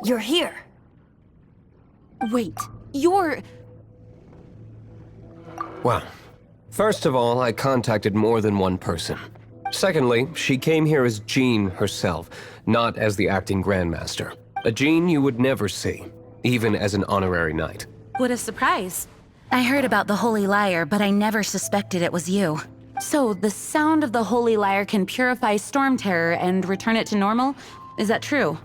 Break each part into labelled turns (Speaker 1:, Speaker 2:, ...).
Speaker 1: You're here.
Speaker 2: Wait, you're...
Speaker 3: Well, first of all, I contacted more than one person. Secondly, she came here as Jean herself, not as the acting Grandmaster. A Jean you would never see, even as an honorary knight.
Speaker 2: What a surprise. I heard about the Holy Lyre, but I never suspected it was you. So, the sound of the Holy Lyre can purify Storm Terror and return it to normal? Is that true?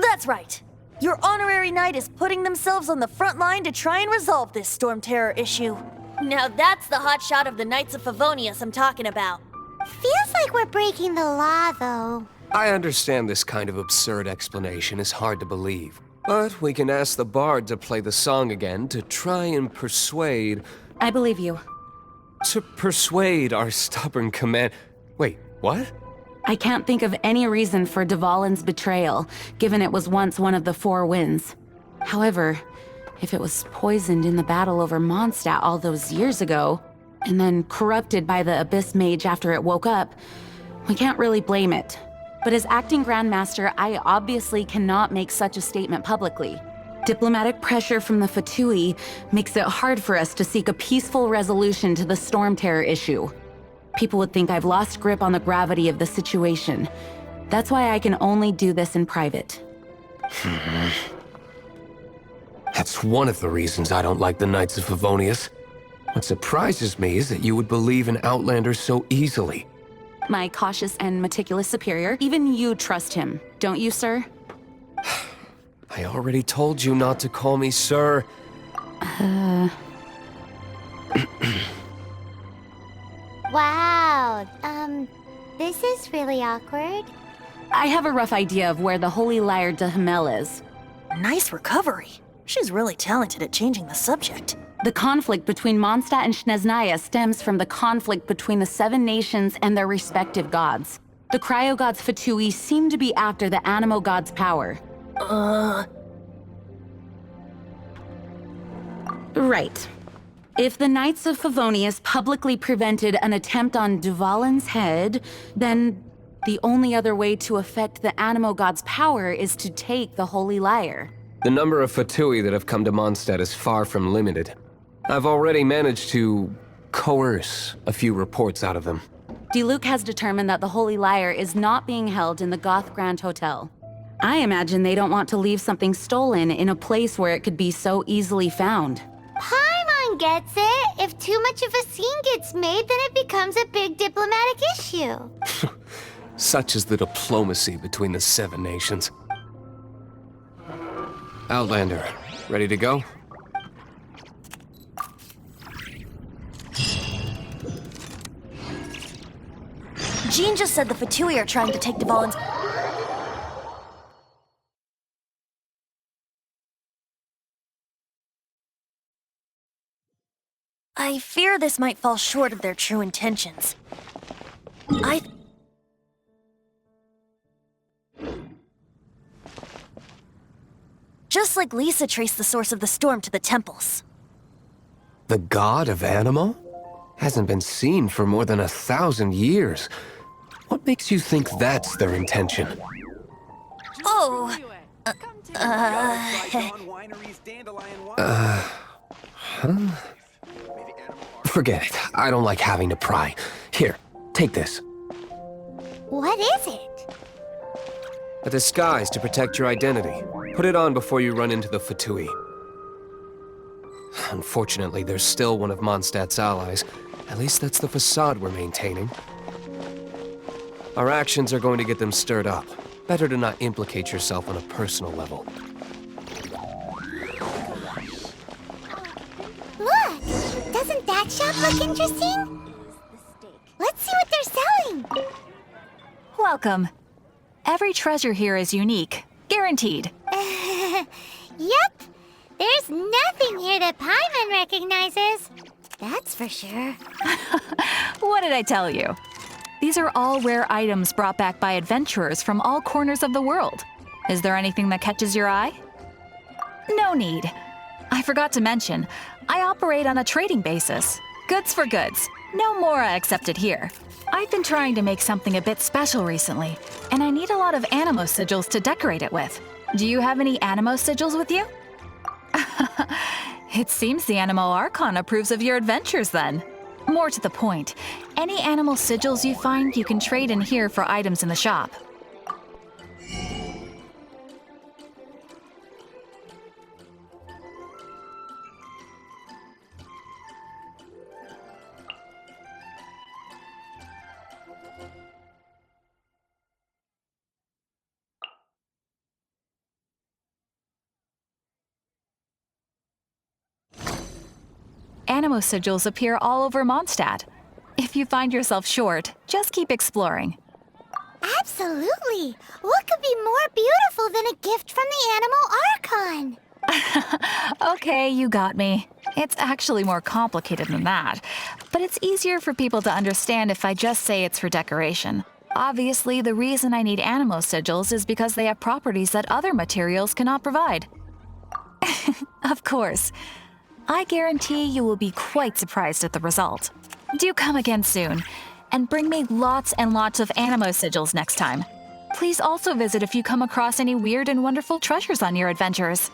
Speaker 1: That's right. Your honorary knight is putting themselves on the front line to try and resolve this Storm Terror issue. Now that's the hotshot of the Knights of Favonius I'm talking about.
Speaker 4: Feels like we're breaking the law, though.
Speaker 3: I understand this kind of absurd explanation is hard to believe, but we can ask the bard to play the song again to try and persuade...
Speaker 2: I believe you.
Speaker 3: To persuade our stubborn command... Wait, what?
Speaker 2: I can't think of any reason for Dvalin's betrayal, given it was once one of the Four Winds. However, if it was poisoned in the battle over Mondstadt all those years ago, and then corrupted by the Abyss Mage after it woke up, we can't really blame it. But as acting Grandmaster, I obviously cannot make such a statement publicly. Diplomatic pressure from the Fatui makes it hard for us to seek a peaceful resolution to the Storm Terror issue. People would think I've lost grip on the gravity of the situation. That's why I can only do this in private.
Speaker 3: That's one of the reasons I don't like the Knights of Favonius. What surprises me is that you would believe in Outlanders so easily.
Speaker 2: My cautious and meticulous superior, even you trust him, don't you, sir?
Speaker 3: I already told you not to call me sir.
Speaker 4: Wow, this is really awkward.
Speaker 2: I have a rough idea of where the Holy Lyre de Himmel is.
Speaker 1: Nice recovery. She's really talented at changing the subject.
Speaker 2: The conflict between Mondstadt and Snezhnaya stems from the conflict between the Seven Nations and their respective gods. The cryo-gods Fatui seem to be after the Animo god's power. Right. If the Knights of Favonius publicly prevented an attempt on Dvalin's head, then the only other way to affect the Animo god's power is to take the Holy Lyre.
Speaker 3: The number of Fatui that have come to Mondstadt is far from limited. I've already managed to coerce a few reports out of them.
Speaker 2: Diluc has determined that the Holy Lyre is not being held in the Goth Grand Hotel. I imagine they don't want to leave something stolen in a place where it could be so easily found.
Speaker 4: Paimon gets it. If too much of a scene gets made, then it becomes a big diplomatic issue.
Speaker 3: Such is the diplomacy between the Seven Nations. Outlander, ready to go?
Speaker 1: Jean just said the Fatui are trying to take Dvalin's... I fear this might fall short of their true intentions. Just like Lisa traced the source of the storm to the temples.
Speaker 3: The god of Animo? Hasn't been seen for more than 1,000 years. What makes you think that's their intention?
Speaker 1: Oh,
Speaker 3: Forget it. I don't like having to pry. Here, take this.
Speaker 4: What is it?
Speaker 3: A disguise to protect your identity. Put it on before you run into the Fatui. Unfortunately, there's still one of Mondstadt's allies. At least that's the facade we're maintaining. Our actions are going to get them stirred up. Better to not implicate yourself on a personal level.
Speaker 4: Look! Doesn't that shop look interesting? Let's see what they're selling.
Speaker 5: Welcome. Every treasure here is unique, guaranteed.
Speaker 4: Yep. There's nothing here that Paimon recognizes. That's for sure.
Speaker 5: What did I tell you? These are all rare items brought back by adventurers from all corners of the world. Is there anything that catches your eye? No need. I forgot to mention, I operate on a trading basis. Goods for goods. No Mora accepted here. I've been trying to make something a bit special recently, and I need a lot of animo sigils to decorate it with. Do you have any animo sigils with you? It seems the Animo Archon approves of your adventures then. More to the point, any animal sigils you find you can trade in here for items in the shop. Animo sigils appear all over Mondstadt. If you find yourself short, just keep exploring.
Speaker 4: Absolutely. What could be more beautiful than a gift from the Animal Archon?
Speaker 5: Okay, you got me. It's actually more complicated than that, but it's easier for people to understand if I just say it's for decoration. Obviously, the reason I need animo sigils is because they have properties that other materials cannot provide. Of course. I guarantee you will be quite surprised at the result. Do come again soon, and bring me lots and lots of animo sigils next time. Please also visit if you come across any weird and wonderful treasures on your adventures.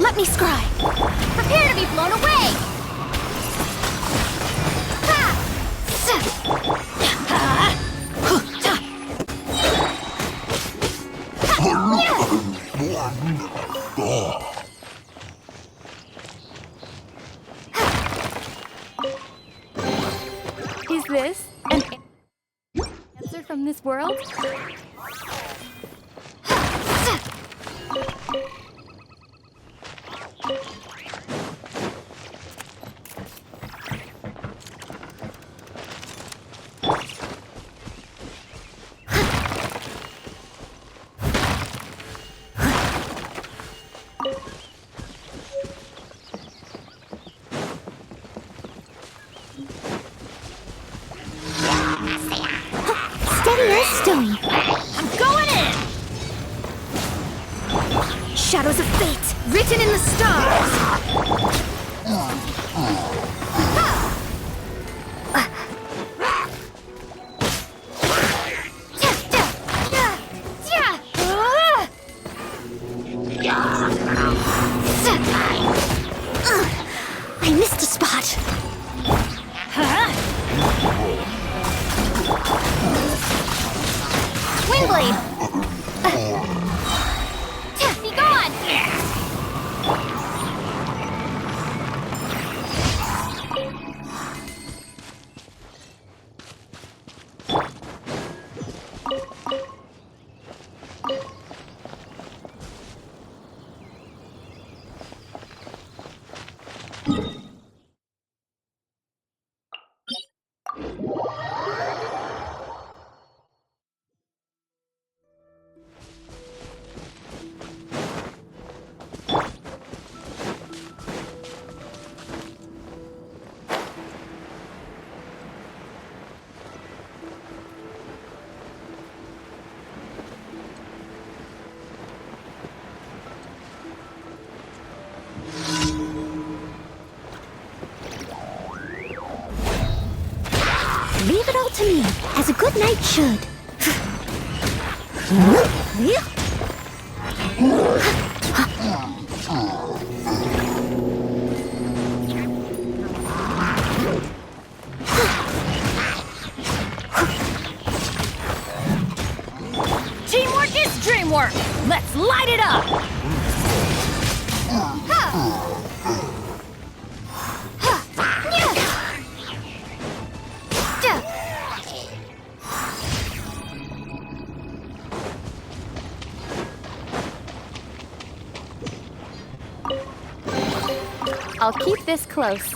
Speaker 4: Let me scry. Prepare to be blown away.
Speaker 6: Is this an answer from this world?
Speaker 4: Steady as stone. I'm going in! Shadows of fate, written in the stars! I missed a spot. Windblade! Be gone! Leave it all to me, as a good knight should.
Speaker 1: Teamwork is dreamwork! Let's light it up!
Speaker 6: I'll keep this close.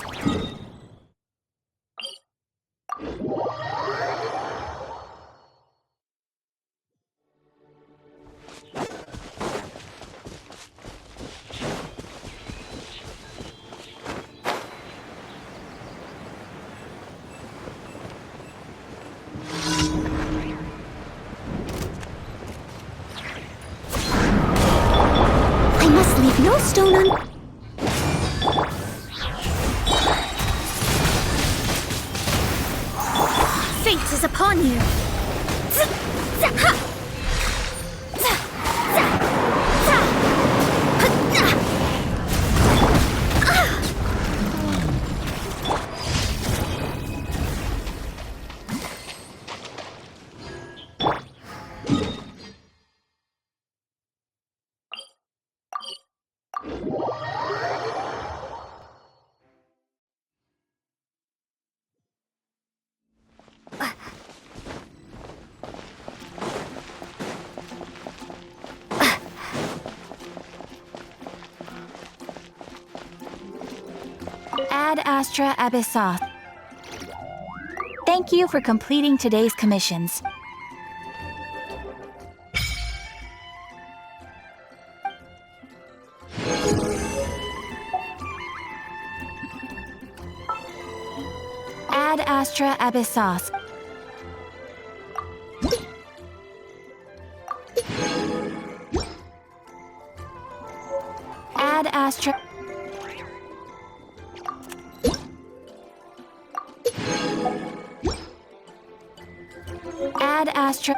Speaker 4: I must leave no stone un... Fate is upon you.
Speaker 5: Ad Astra Abyssoth. Thank you for completing today's commissions. Ad Astra Abyssoth. Ad Astra... Ad Astra...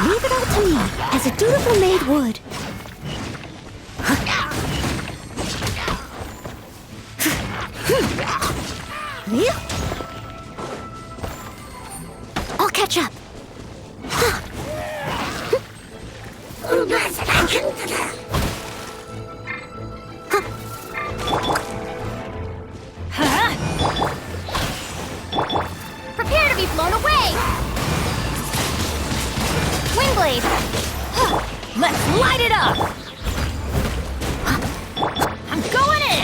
Speaker 4: Leave it all to me, as a dutiful maid would. I'll catch up. Prepare to be blown away! Windblade!
Speaker 1: Let's light it up! I'm going in!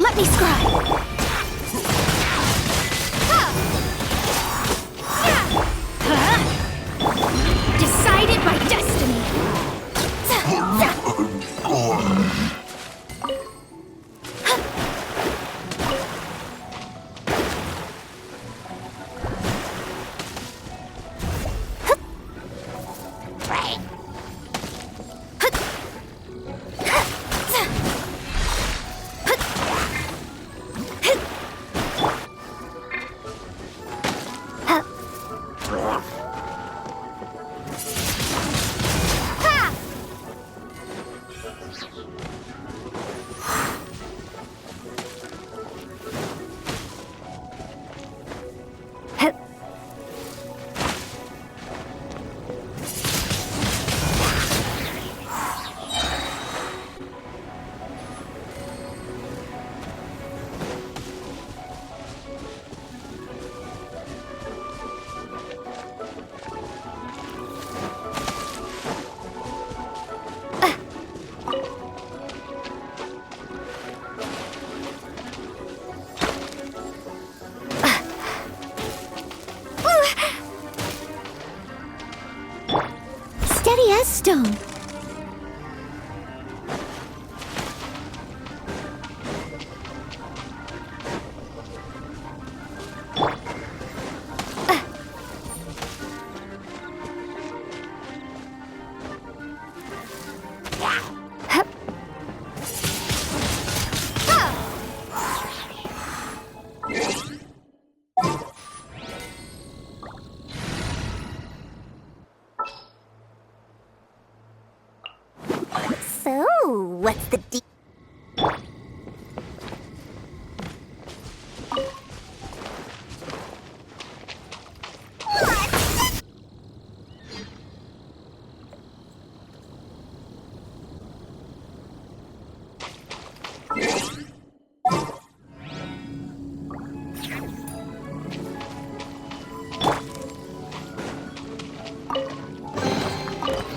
Speaker 4: Let me scribe. Decided by destiny. stone. So, what's the deal?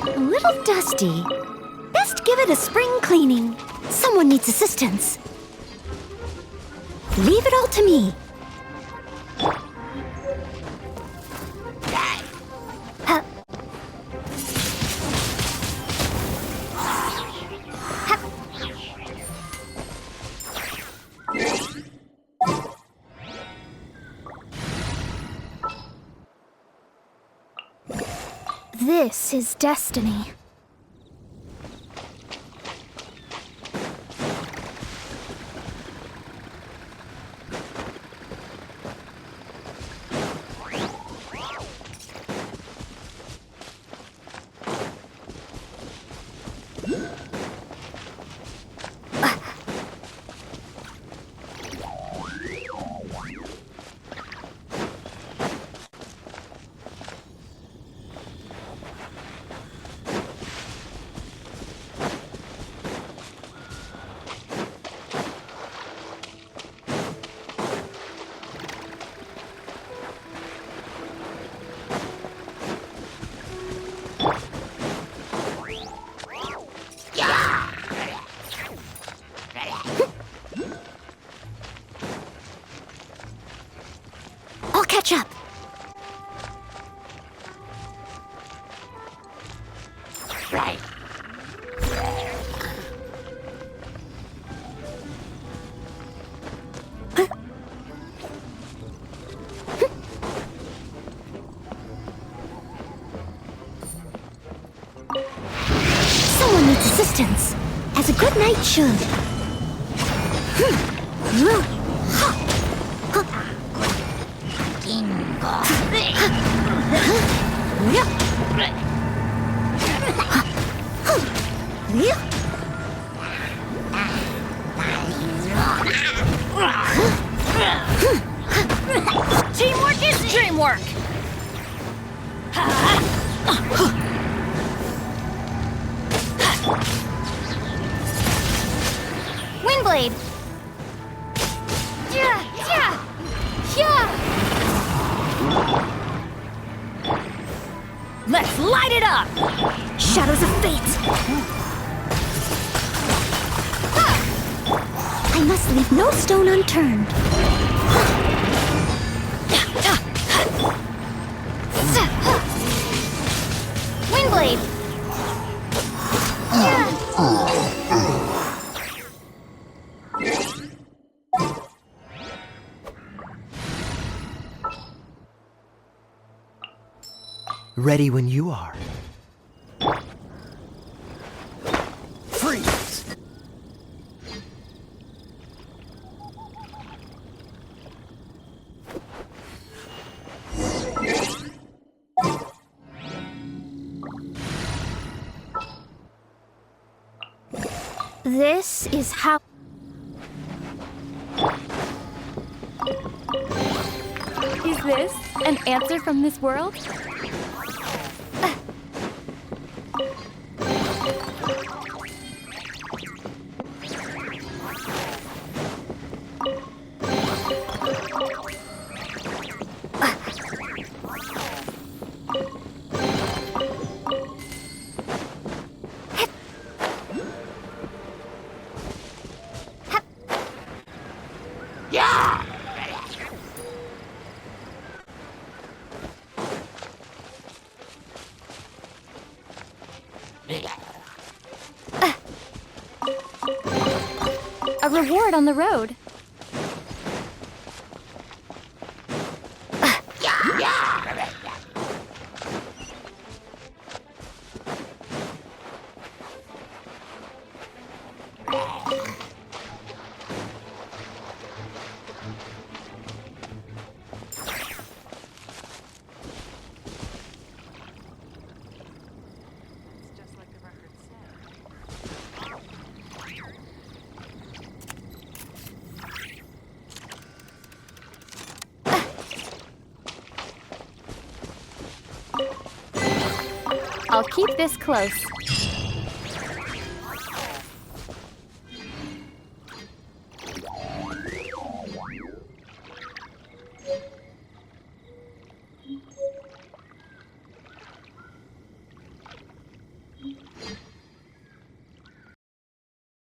Speaker 4: A little dusty. Best give it a spring cleaning. Someone needs assistance. Leave it all to me. This is destiny. I'll catch up. Right. Someone needs assistance, as a good knight should.
Speaker 1: Teamwork is dreamwork!
Speaker 4: Windblade! Yeah! Yeah! Yeah!
Speaker 1: Let's light it up!
Speaker 4: Shadows of fate! I must leave no stone unturned. Windblade!
Speaker 7: Ready when you are.
Speaker 3: Freeze!
Speaker 4: This is how...
Speaker 6: Is this an answer from this world? board on the road. I'll keep this close.